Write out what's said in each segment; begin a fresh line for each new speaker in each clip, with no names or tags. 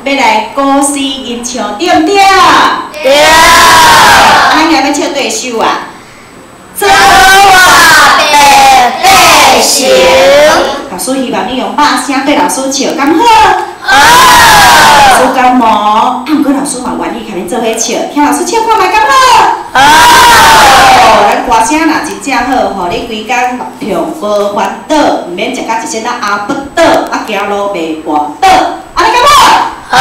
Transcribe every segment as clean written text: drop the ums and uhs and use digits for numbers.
要来歌诗吟唱，对不对？
对。
咱今要唱对首啊。
走啊，白白行。
老师希望你用百声对老师笑，敢好？
好。
老师感冒，毋过老师嘛愿意甲你做伙笑，听老师唱看卖敢好？好。咱歌声若真正好，吼，你规工目痛无烦恼，毋免食到一身阿不倒，啊行路袂跋倒，安尼敢好？好。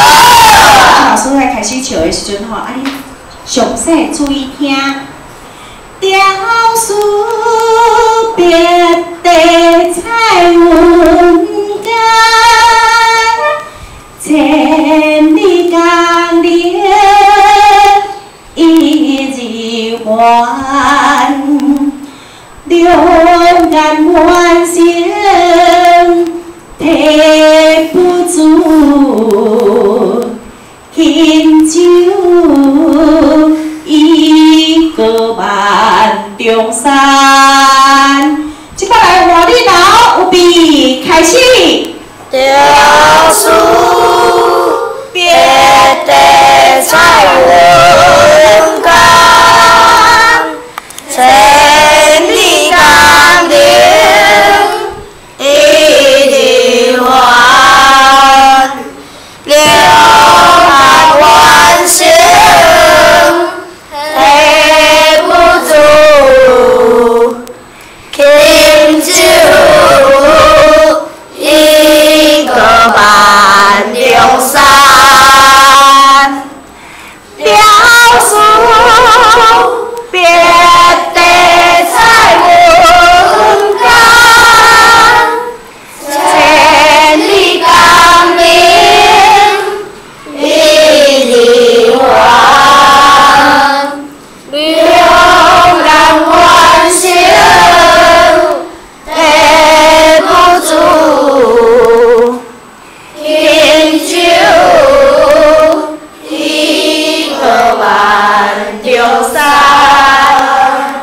老师来开始笑的时阵吼，啊你详细注意听。雕塑别地彩云间，千里江流一日还，两岸晚星提不住，轻舟一个万重山。即摆来换你头，有备开始。
雕塑别地彩云间，千里江流一日还，两岸晚星提不住，轻舟一个万重山。雕塑别地彩云间，千里江流一日还，两岸晚星提不住，轻舟一个万重山。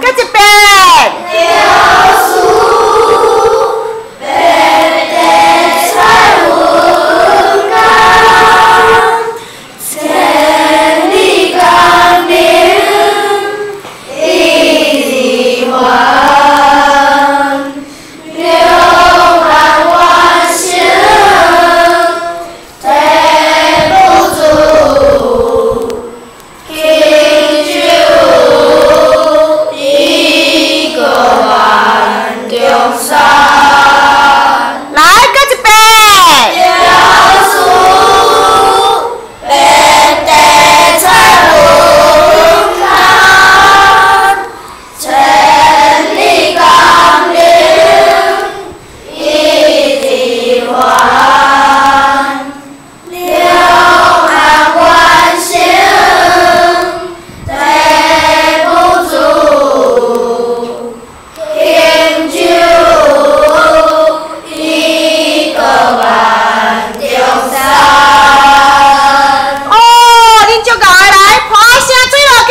搁一遍。雕塑别地彩云间，千里江流一日还，两岸晚星提不住，轻舟一个万重山。来，搁一遍。雕塑别地彩云间，千里江流一日还，两岸晚星提不住，轻舟一个万重山。哦，恁足够的来，拍声水落去。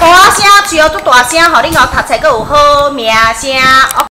大声，只要拄大声，互恁后读册阁有好名声。